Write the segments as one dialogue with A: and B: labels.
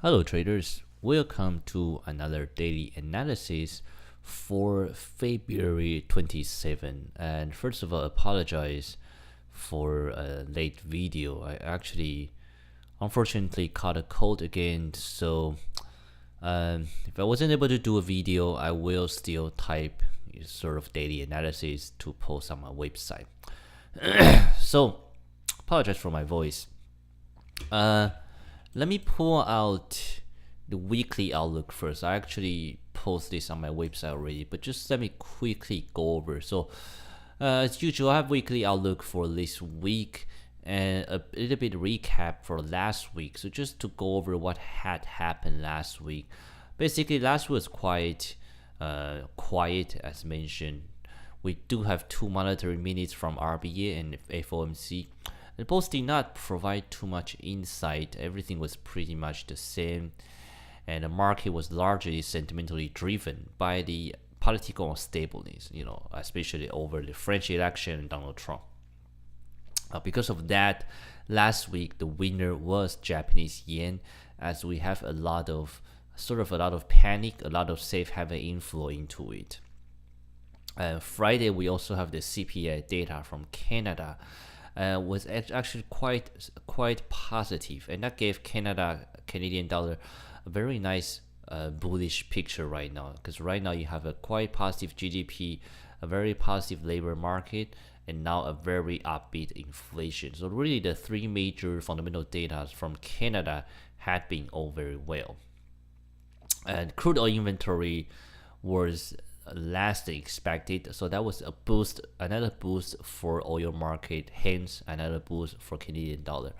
A: Hello traders, welcome to another daily analysis for February 27. And first of all, apologize for a late video. I actually unfortunately caught a cold again, so if I wasn't able to do a video, I will still type sort of daily analysis to post on my website. So apologize for my voice. Let me pull out the weekly outlook first. I actually post this on my website already, but just let me quickly go over. So, as usual, I have weekly outlook for this week and a little bit recap for last week. So just to go over what had happened last week. Basically, last week was quite quiet, as mentioned. We do have two monetary minutes from RBA and FOMC. The both did not provide too much insight. Everything was pretty much the same, and the market was largely sentimentally driven by the political unstability, especially over the French election and Donald Trump. Because of that, last week the winner was Japanese yen, as we have a lot of panic, a lot of safe haven inflow into it. Friday we also have the CPI data from Canada. Was actually quite positive, and that gave Canadian dollar a very nice bullish picture right now, because right now you have a quite positive GDP, a very positive labor market, and now a very upbeat inflation. So really the three major fundamental data from Canada had been all very well. And crude oil inventory was less than expected, so that was another boost for oil market, hence another boost for Canadian dollar.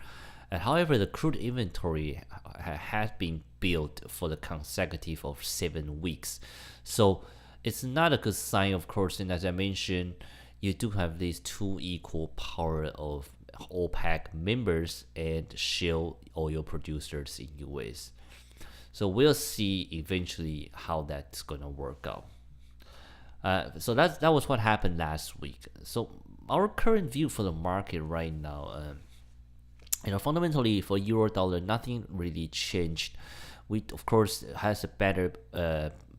A: However, the crude inventory has been built for the consecutive of 7 weeks, so it's not a good sign, of course. And as I mentioned, you do have these two equal power of OPEC members and shale oil producers in US. So we'll see eventually how that's gonna work out. So that was what happened last week. So our current view for the market right now, fundamentally for euro dollar, nothing really changed. We of course has a better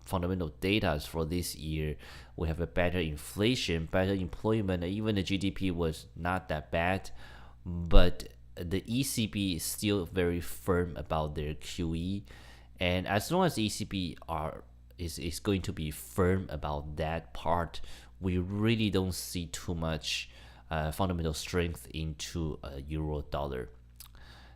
A: fundamental data for this year. We have a better inflation, better employment. Even the GDP was not that bad, but the ECB is still very firm about their QE, and as long as the ECB is going to be firm about that part, we really don't see too much fundamental strength into euro dollar.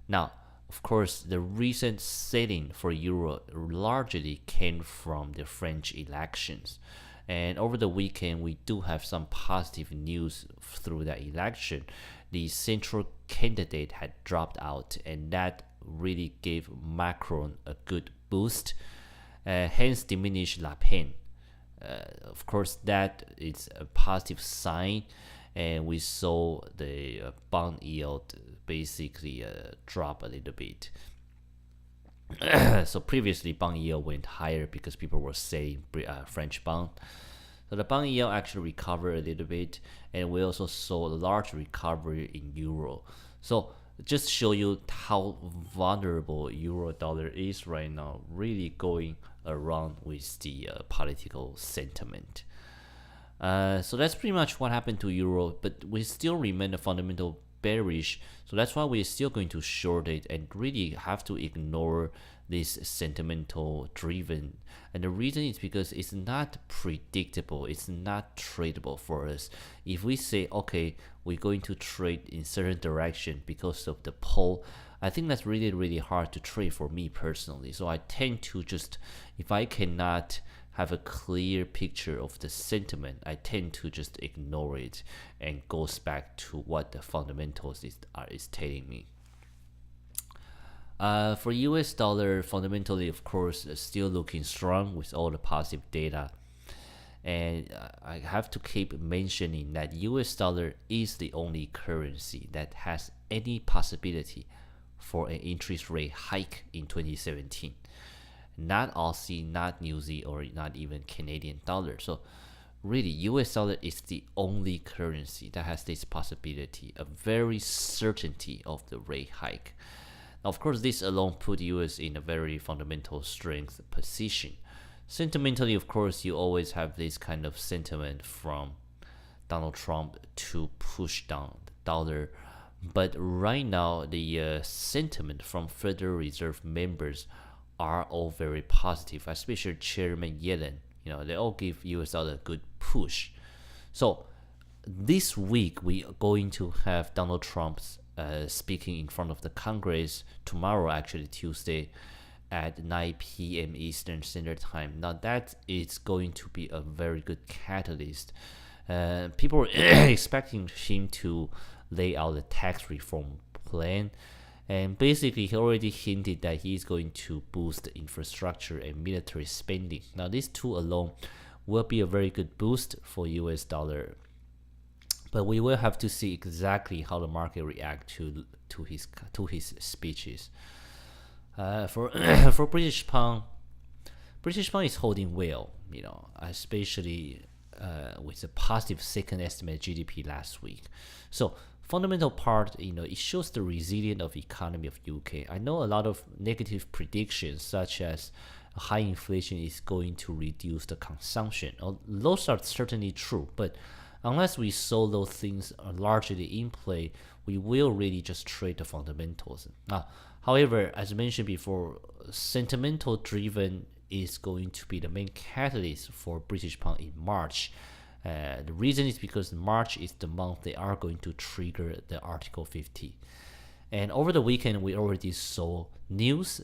A: Now, of course, the recent selling for euro largely came from the French elections. And over the weekend, we do have some positive news through that election. The central candidate had dropped out, and that really gave Macron a good boost. Hence diminished Le Pen. Of course, that is a positive sign, and we saw the bond yield basically drop a little bit. So previously, bond yield went higher because people were selling French bond. So the bond yield actually recovered a little bit, and we also saw a large recovery in euro. So just show you how vulnerable euro dollar is right now, really going around with the political sentiment. So that's pretty much what happened to euro, but we still remain a fundamental bearish, so that's why we're still going to short it and really have to ignore this sentimental driven. And the reason is because it's not predictable, it's not tradable for us. If we say, okay, we're going to trade in certain direction because of the pole, I think that's really hard to trade for me personally. So I tend to just, if I cannot have a clear picture of the sentiment, I tend to just ignore it and goes back to what the fundamentals is telling me. For US dollar, fundamentally, of course, still looking strong with all the positive data. And I have to keep mentioning that US dollar is the only currency that has any possibility for an interest rate hike in 2017. Not Aussie, not New Zealand, or not even Canadian dollar. So really, US dollar is the only currency that has this possibility, a very certainty of the rate hike. Of course, this alone put US in a very fundamental strength position. Sentimentally, of course, you always have this kind of sentiment from Donald Trump to push down the dollar. But right now, the sentiment from Federal Reserve members are all very positive, especially Chairman Yellen. They all give US dollar a good push. So this week we are going to have Donald Trump speaking in front of the Congress tomorrow, actually Tuesday, at 9 p.m. Eastern Standard Time. Now that is going to be a very good catalyst. People are expecting him to lay out the tax reform plan, and basically he already hinted that he's going to boost infrastructure and military spending. Now these two alone will be a very good boost for US dollar, but we will have to see exactly how the market react to his speeches. For for British pound is holding well, especially with a positive second estimate GDP last week. So fundamental part, it shows the resilience of economy of UK. I know a lot of negative predictions, such as high inflation is going to reduce the consumption. Those are certainly true, but unless we saw those things are largely in play, we will really just trade the fundamentals. However, as mentioned before, sentimental driven is going to be the main catalyst for British pound in March. The reason is because March is the month they are going to trigger the Article 50. And over the weekend, we already saw news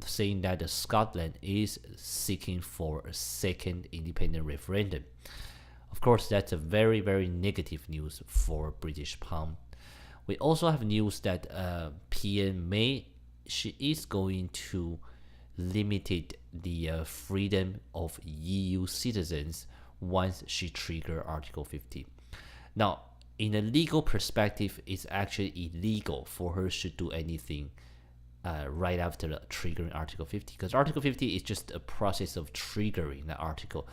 A: saying that Scotland is seeking for a second independent referendum. Of course, that's a very, very negative news for British pound. We also have news that PM May, she is going to limit the freedom of EU citizens once she trigger Article 50. Now, in a legal perspective, it's actually illegal for her to do anything right after the triggering Article 50, because Article 50 is just a process of triggering the article.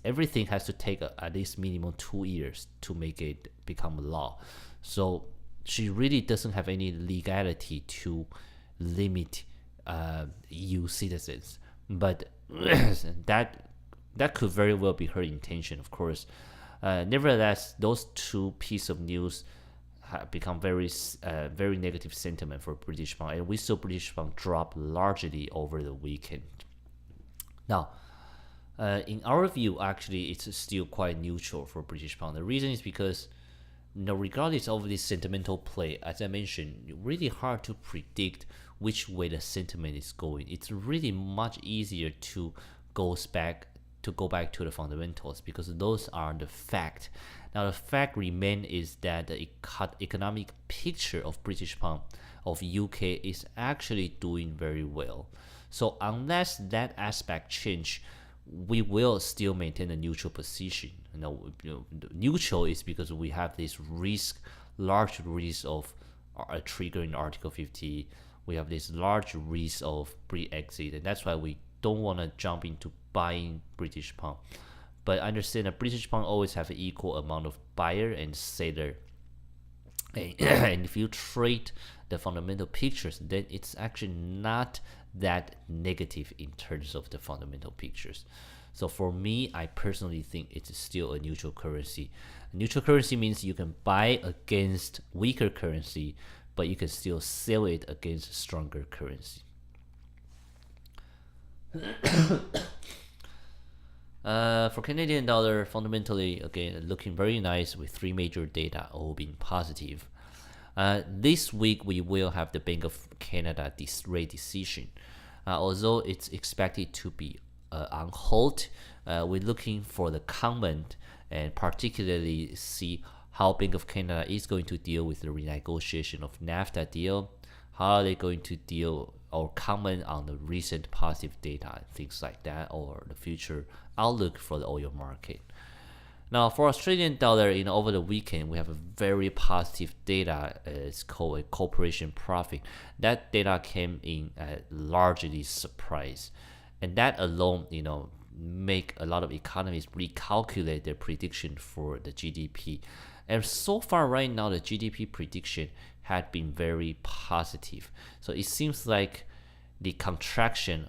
A: Everything has to take at least minimum 2 years to make it become law. So she really doesn't have any legality to limit EU citizens, but that could very well be her intention, of course. Nevertheless, those two pieces of news have become very negative sentiment for British pound, and we saw British pound drop largely over the weekend. Now, in our view, actually, it's still quite neutral for British pound. The reason is because, regardless of this sentimental play, as I mentioned, really hard to predict which way the sentiment is going. It's really much easier to go back to the fundamentals, because those are the fact. Now the fact remain is that the economic picture of British pound, of UK, is actually doing very well. So unless that aspect change, we will still maintain a neutral position. Neutral is because we have this large risk of triggering Article 50. We have this large risk of pre-exit, and that's why we don't want to jump into buying British pound. But understand that British pound always have an equal amount of buyer and seller. And if you trade the fundamental pictures, then it's actually not that negative in terms of the fundamental pictures. So for me, I personally think it's still a neutral currency. A neutral currency means you can buy against weaker currency, but you can still sell it against stronger currency. For Canadian dollar, fundamentally, again, looking very nice with three major data all being positive. This week, we will have the Bank of Canada rate decision. Although it's expected to be on hold, we're looking for the comment and particularly see how Bank of Canada is going to deal with the renegotiation of NAFTA deal. How are they going to deal or comment on the recent positive data and things like that, or the future outlook for the oil market. Now, for Australian dollar, over the weekend, we have a very positive data. It's called a corporation profit. That data came in largely surprise, and that alone, make a lot of economists recalculate their prediction for the GDP. And so far right now, the GDP prediction had been very positive. So it seems like the contraction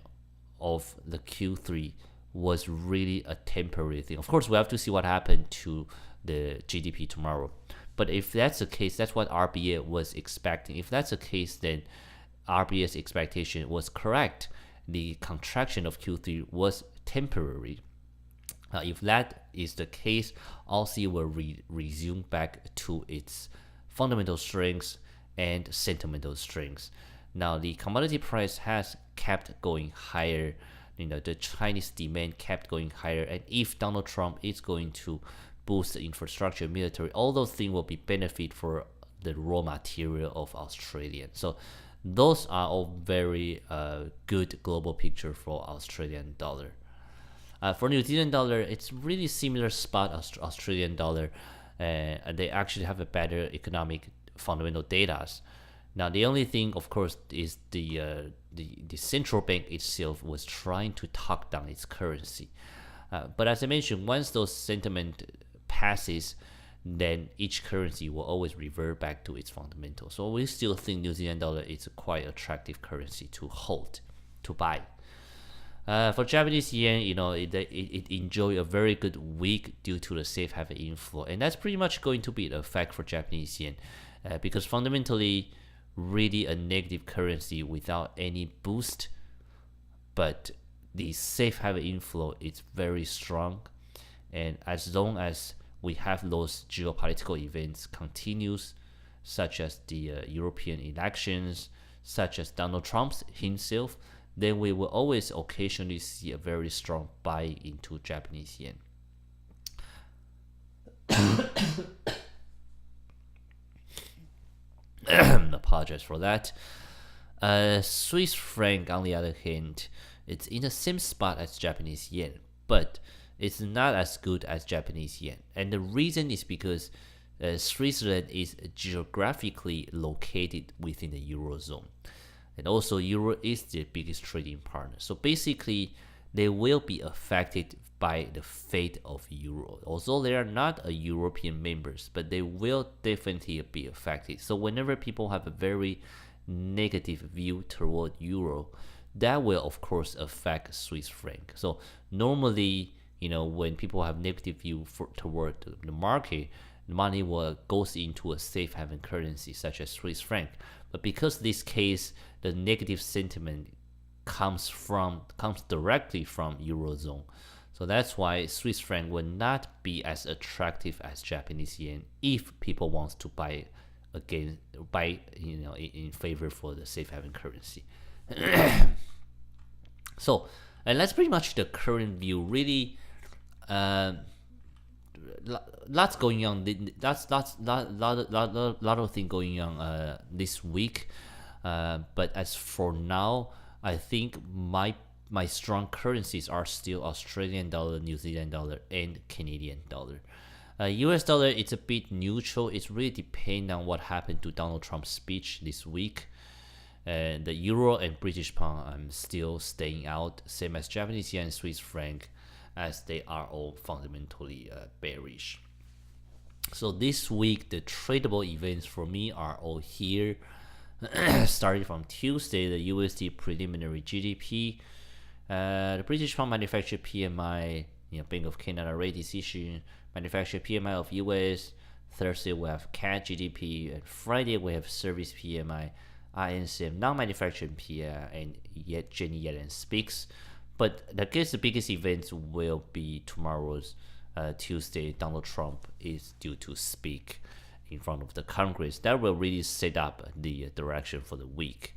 A: of the Q3 was really a temporary thing. Of course, we have to see what happened to the GDP tomorrow. But if that's the case, that's what RBA was expecting. If that's the case, then RBA's expectation was correct. The contraction of Q3 was temporary. If that is the case, Aussie will resume back to its fundamental strengths and sentimental strengths. Now, the commodity price has kept going higher. The Chinese demand kept going higher, and if Donald Trump is going to boost the infrastructure, military, all those things will be benefit for the raw material of Australian. So those are all very good global picture for Australian dollar. For New Zealand dollar, it's really similar spot as Australian dollar. They actually have a better economic fundamental data. Now, the only thing, of course, is the central bank itself was trying to talk down its currency. But as I mentioned, once those sentiment passes, then each currency will always revert back to its fundamentals. So we still think New Zealand dollar is a quite attractive currency to hold, to buy. For Japanese yen, it enjoyed a very good week due to the safe haven inflow, and that's pretty much going to be the effect for Japanese yen, because fundamentally, really a negative currency without any boost, but the safe haven inflow is very strong, and as long as we have those geopolitical events continues, such as the European elections, such as Donald Trump himself, then we will always occasionally see a very strong buy into Japanese yen. Apologize for that. Swiss franc, on the other hand, it's in the same spot as Japanese yen, but it's not as good as Japanese yen. And the reason is because Switzerland is geographically located within the Eurozone. And also, Euro is the biggest trading partner. So basically, they will be affected by the fate of Euro. Although they are not a European members, but they will definitely be affected. So whenever people have a very negative view toward Euro, that will of course affect Swiss franc. So normally, when people have negative view toward the market, money will goes into a safe haven currency such as Swiss franc. But because this case, the negative sentiment comes directly from Eurozone. So that's why Swiss franc will not be as attractive as Japanese yen if people want to buy in favor for the safe haven currency. So, and that's pretty much the current view. Really, lots going on. Lot of things going on this week. But as for now, I think my strong currencies are still Australian dollar, New Zealand dollar, and Canadian dollar. US dollar, it's a bit neutral. It's really depending on what happened to Donald Trump's speech this week. And the euro and British pound, I'm still staying out, same as Japanese yen and Swiss franc, as they are all fundamentally bearish. So this week, the tradable events for me are all here. Starting from Tuesday, the USD preliminary GDP, the British pound manufactured PMI, Bank of Canada rate decision, manufactured PMI of US. Thursday we have CAD GDP, and Friday we have service PMI, INCM non-manufacturing PMI, and yet Jenny Yellen speaks. But I guess the biggest event will be tomorrow's Tuesday. Donald Trump is due to speak in front of the Congress. That will really set up the direction for the week.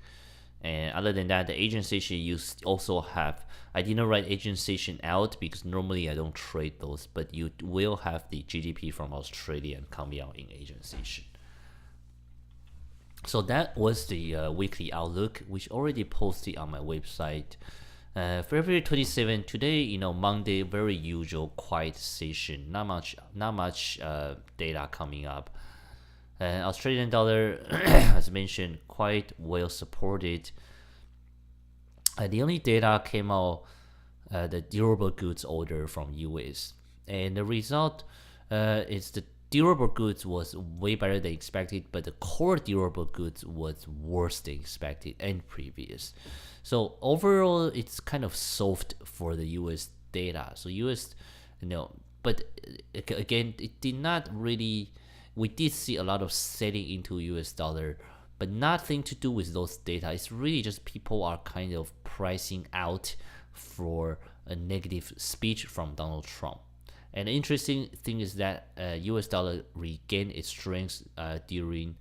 A: And other than that, the Asian station you also have. I didn't write Asian station out because normally I don't trade those, but you will have the GDP from Australia coming out in Asian station. So that was the weekly outlook, which already posted on my website. February 27 today, Monday, very usual quiet session. Not much data coming up. Australian dollar, as mentioned, quite well supported. The only data came out, the durable goods order from US, and the result is durable goods was way better than expected, but the core durable goods was worse than expected and previous. So overall, it's kind of soft for the U.S. data. So U.S. But again, it did not really. We did see a lot of selling into U.S. dollar, but nothing to do with those data. It's really just people are kind of pricing out for a negative speech from Donald Trump. And the interesting thing is that U.S. dollar regained its strength during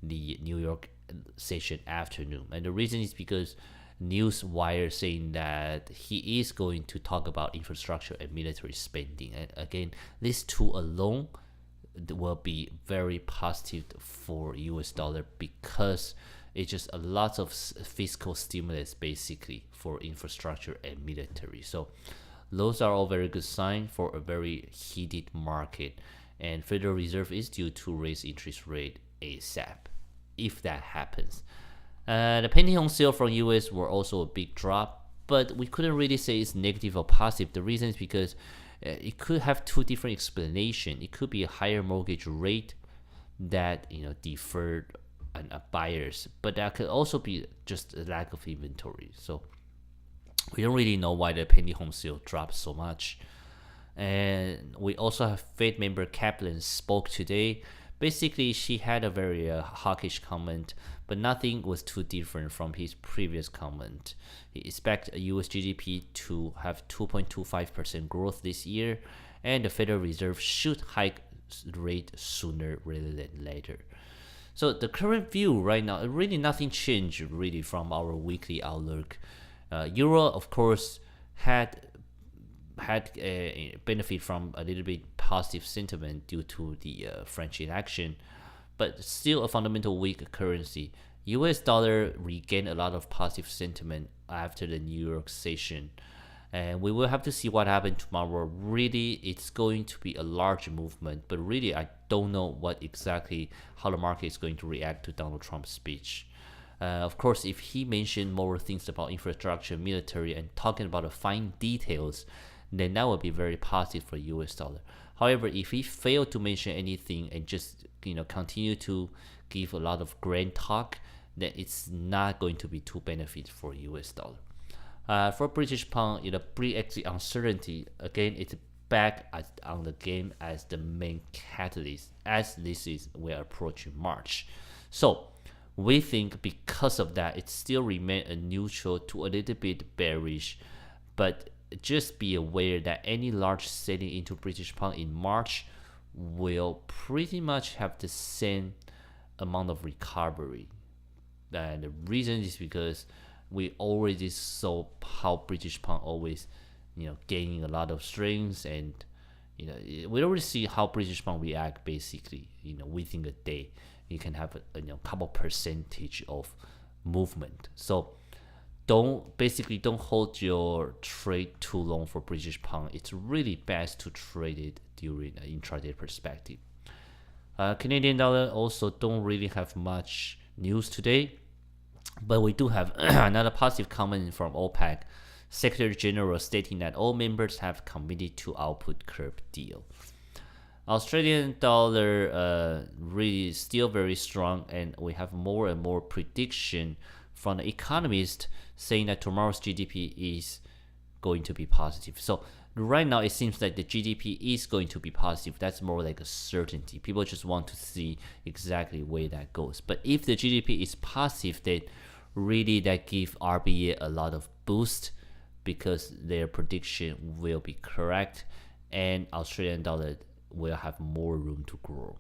A: the New York session afternoon, and the reason is because Newswire saying that he is going to talk about infrastructure and military spending. And again, these two alone will be very positive for US dollar because it's just a lot of fiscal stimulus basically for infrastructure and military. So those are all very good signs for a very heated market. And Federal Reserve is due to raise interest rate ASAP if that happens. The pending home sale from US were also a big drop, but we couldn't really say it's negative or positive. The reason is because it could have two different explanations. It could be a higher mortgage rate that deferred buyers, but that could also be just a lack of inventory. So we don't really know why the pending home sale dropped so much. And we also have Fed member Kaplan spoke today. Basically, she had a very hawkish comment, but nothing was too different from his previous comment. He expects US GDP to have 2.25% growth this year, and the Federal Reserve should hike rate sooner rather than later. So the current view right now, really nothing changed really from our weekly outlook. Euro, of course, had a benefit from a little bit positive sentiment due to the French election, but still a fundamental weak currency. US dollar regained a lot of positive sentiment after the New York session, and we will have to see what happens tomorrow. Really, it's going to be a large movement, but really I don't know how the market is going to react to Donald Trump's speech. Of course, if he mentioned more things about infrastructure, military, and talking about the fine details, then that would be very positive for US dollar. However, if he failed to mention anything and just continue to give a lot of grand talk, then it's not going to be too benefit for US dollar. For British pound, Brexit uncertainty again, it's back on the game as the main catalyst, as we're approaching March. So we think because of that, it still remains a neutral to a little bit bearish, but just be aware that any large selling into British pound in March will pretty much have the same amount of recovery. And the reason is because we already saw how British pound always, gaining a lot of strength, and we already see how British pound react basically. Within a day, you can have a couple percentage of movement. So don't hold your trade too long for British pound. It's really best to trade it during an intraday perspective. Canadian dollar also don't really have much news today, but we do have another positive comment from OPEC Secretary General stating that all members have committed to output curb deal. Australian dollar really still very strong, and we have more and more prediction from the economist saying that tomorrow's GDP is going to be positive. So right now it seems like the GDP is going to be positive. That's more like a certainty. People just want to see exactly where that goes. But if the GDP is positive, then really that gives RBA a lot of boost because their prediction will be correct, and Australian dollar will have more room to grow.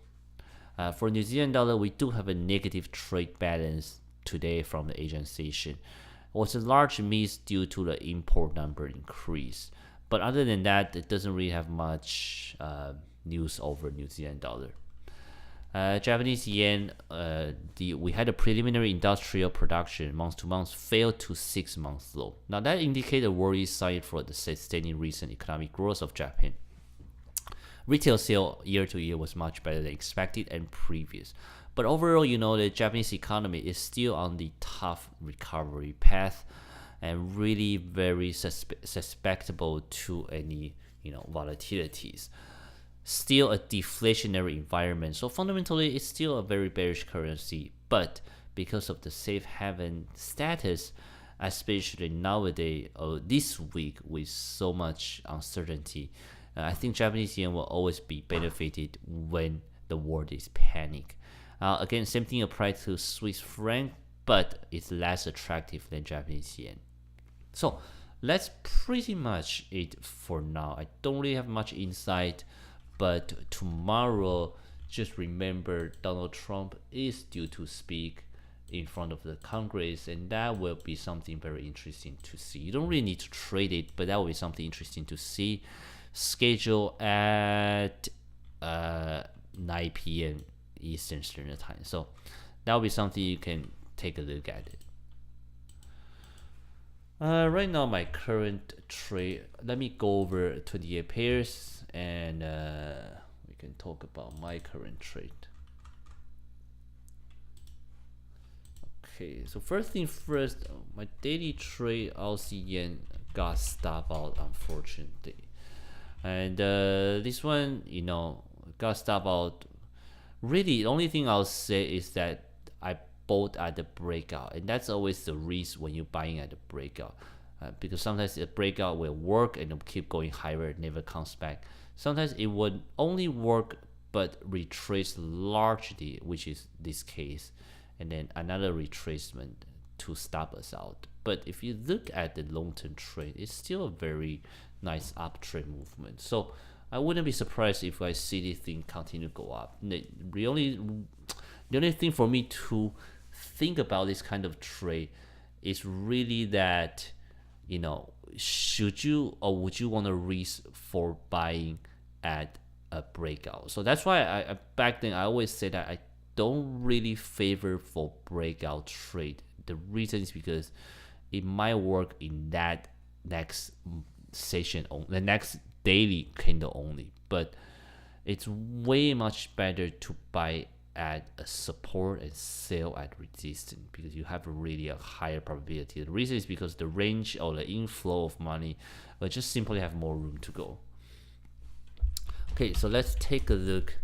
A: For New Zealand dollar, we do have a negative trade balance today from the Asian session. It was a large miss due to the import number increase. But other than that, it doesn't really have much news over New Zealand dollar. Japanese yen, we had a preliminary industrial production month to month failed to 6 months low. Now that indicates a worry sign for the sustaining recent economic growth of Japan. Retail sale year to year was much better than expected and previous. But overall, the Japanese economy is still on the tough recovery path and really very susceptible to any, volatilities. still a deflationary environment. So fundamentally, it's still a very bearish currency, but because of the safe haven status, especially nowadays, this week with so much uncertainty, I think Japanese yen will always be benefited when the world is panic. Again, same thing applies to Swiss franc, but it's less attractive than Japanese yen. So that's pretty much it for now. I don't really have much insight, but tomorrow, just remember Donald Trump is due to speak in front of the Congress, and that will be something very interesting to see. You don't really need to trade it, but that will be something interesting to see. Schedule at 9 p.m. Eastern Standard Time. So that will be something you can take a look at it. Right now, my current trade, let me go over 28 pairs, and we can talk about my current trade. Okay, so first thing first, my daily trade Aussie yen got stopped out, unfortunately. And this one, got stopped out. Really, the only thing I'll say is that I bought at the breakout, and that's always the risk when you're buying at the breakout, because sometimes the breakout will work and it'll keep going higher, it never comes back. Sometimes it would only work but retrace largely, which is this case, and then another retracement to stop us out. But if you look at the long-term trend, it's still a very nice uptrend movement. So I wouldn't be surprised if I see this thing continue to go up. The only thing for me to think about this kind of trade is really that, should you or would you want to risk for buying at a breakout? So that's why I back then I always say that I don't really favor for breakout trade. The reason is because it might work in that next session, the next daily candle only, but it's way much better to buy at a support and sell at resistance, because you have really a higher probability. The reason is because the range or the inflow of money will just simply have more room to go. Okay, so let's take a look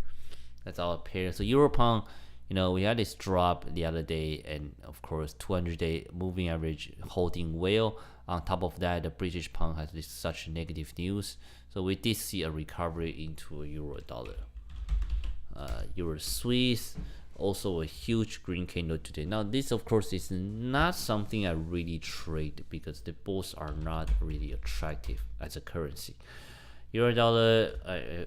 A: at our pair. So Euro Pound, we had this drop the other day, and of course 200-day moving average holding well. On top of that, the British pound has this such negative news, so we did see a recovery into a euro dollar. Euro Swiss, also a huge green candle today. Now this of course is not something I really trade, because the both are not really attractive as a currency. Euro dollar,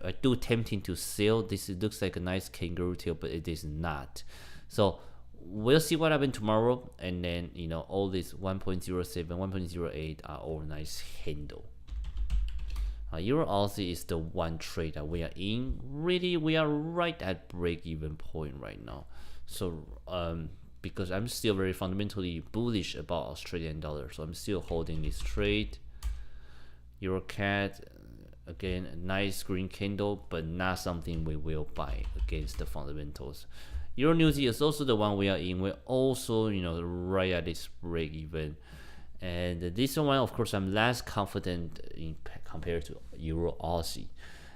A: I do tempting to sell. This looks like a nice kangaroo tail, but it is not. So we'll see what happens tomorrow, and then all these 1.07, 1.08 are all nice handle. Euro Aussie is the one trade that we are in. Really, we are right at break-even point right now. So because I'm still very fundamentally bullish about Australian dollar, so I'm still holding this trade. Euro CAD, again, a nice green candle, but not something we will buy against the fundamentals. Euro New Zealand is also the one we are in. We're also, right at this break even. And this one, of course, I'm less confident in compared to Euro Aussie.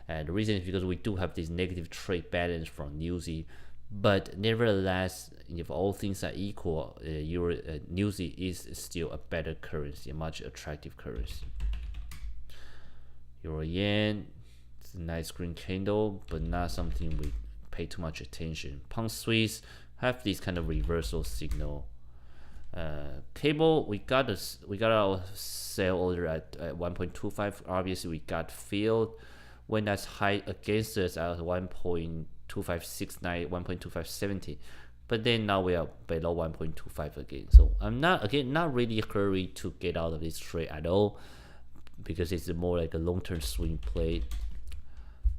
A: And the reason is because we do have this negative trade balance from New Zealand. But nevertheless, if all things are equal, New Zealand is still a better currency, a much attractive currency. Euro Yen, it's a nice green candle, but not something we pay too much attention. Pound Swiss have this kind of reversal signal. Cable, we got our sell order at 1.25. Obviously, we got filled when that's high against us at 1.2569, 1.2570. But then now we are below 1.25 again. So I'm not really hurried to get out of this trade at all, because it's more like a long-term swing play.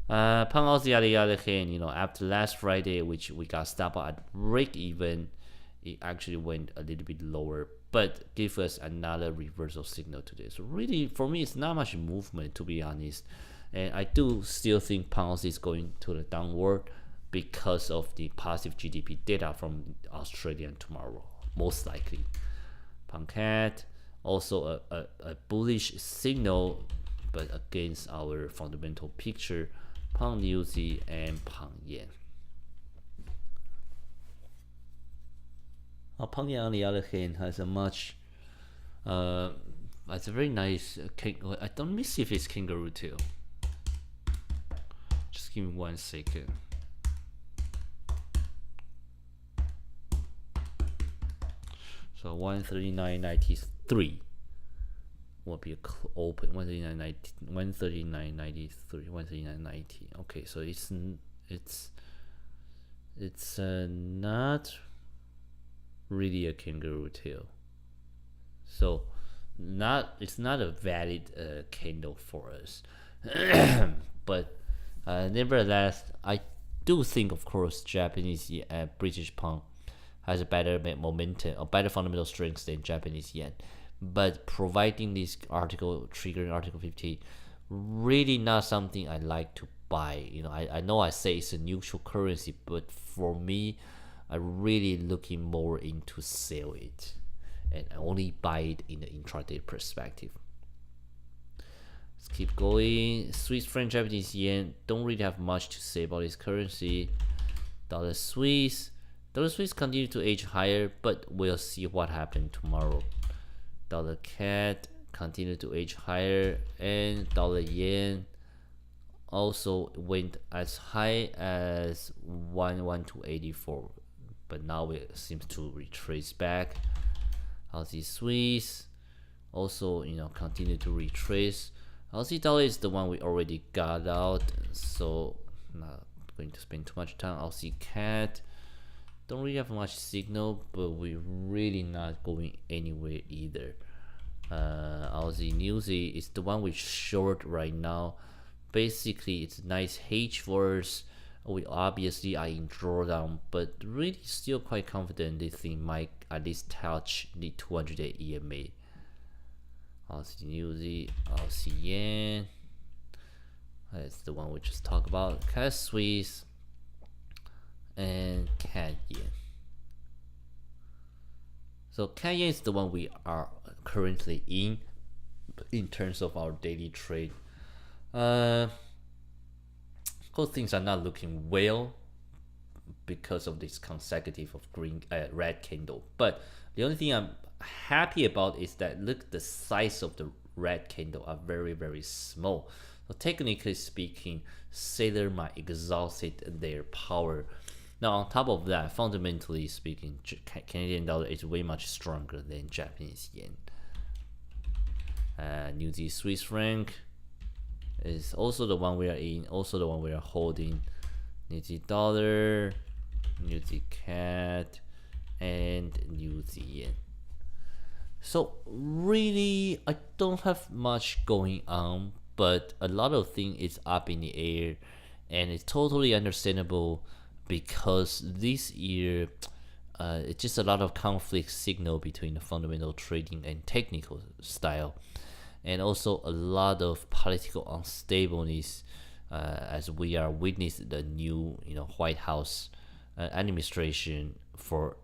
A: Pound Aussie, on the other hand, after last Friday, which we got stopped at break even, it actually went a little bit lower, but give us another reversal signal today. So really, for me, it's not much movement, to be honest. And I do still think pound is going to the downward because of the positive GDP data from Australia tomorrow, most likely. Pound CAD, also a bullish signal, but against our fundamental picture. pound UZ and pound yen. Pound yen on the other hand has a much it's a very nice let me see if it's kangaroo tail. Just give me 1 second. So 139.93 will be open. 139.93, 139.90. Okay, so it's not really a kangaroo tail. So it's not a valid candle for us. But nevertheless, I do think, of course, Japanese British pound has a better momentum or better fundamental strength than Japanese yen. But providing this article triggering Article 50, really not something I like to buy. I know I say it's a neutral currency, but for me, I'm really looking more into sell it and only buy it in the intraday perspective. Let's keep going. Swiss franc, Japanese yen, don't really have much to say about this currency. Dollar Swiss continue to edge higher, but we'll see what happens tomorrow. Dollar CAD continue to edge higher, and dollar yen also went as high as 112.84, but now it seems to retrace back. Aussie Swiss also continue to retrace. Aussie dollar is the one we already got out, so not going to spend too much time. Aussie CAD don't really have much signal, but we're really not going anywhere either. Aussie Newsy is the one we short right now. Basically, it's a nice hedge for us. We obviously are in drawdown, but really still quite confident this thing might at least touch the 200-day EMA. Aussie Newsy, Aussie Yen. That's the one we just talked about. CAD Swiss and CAD Yen. So CAD Yen is the one we are currently in terms of our daily trade. Of course, things are not looking well because of this consecutive of red candle. But the only thing I'm happy about is that look, the size of the red candle are very, very small. So technically speaking, seller might exhausted their power. Now, on top of that, fundamentally speaking, Canadian dollar is way much stronger than Japanese yen. New Zealand Swiss franc is also the one we are in, also the one we are holding. New Zealand dollar, New Zealand CAD, and New Zealand yen. So really, I don't have much going on, but a lot of things is up in the air, and it's totally understandable because this year it's just a lot of conflict signal between the fundamental trading and technical style, and also a lot of political unstableness as we are witnessing the new White House administration for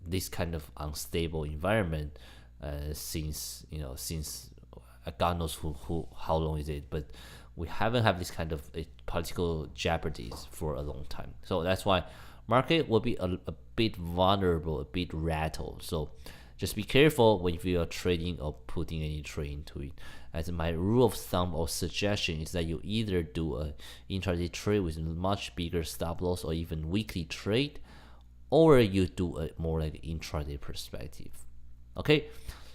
A: this kind of unstable environment since God knows how long is it, but we haven't had this kind of political jeopardies for a long time. So that's why market will be a bit vulnerable, a bit rattled. So just be careful when you are trading or putting any trade into it. As my rule of thumb or suggestion is that you either do a intraday trade with a much bigger stop loss or even weekly trade, or you do a more like intraday perspective. Okay,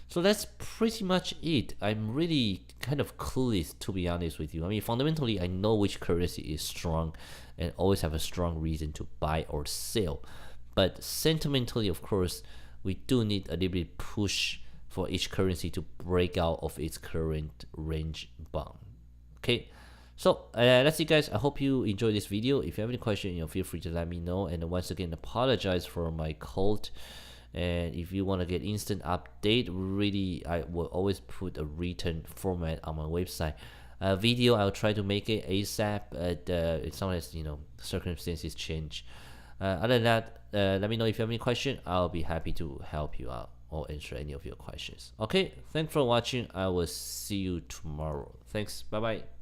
A: so that's pretty much it. I'm really kind of clueless, to be honest with you. I mean, fundamentally, I know which currency is strong and always have a strong reason to buy or sell. But sentimentally, of course, we do need a little bit push for each currency to break out of its current range bound. Okay, so that's it, guys. I hope you enjoyed this video. If you have any question, feel free to let me know. And once again, apologize for my cold. And if you want to get instant update, really, I will always put a written format on my website. Video, I'll try to make it ASAP, but sometimes circumstances change. Other than that, let me know if you have any question. I'll be happy to help you out or answer any of your questions. Okay, thanks for watching. I will see you tomorrow. Thanks. Bye bye.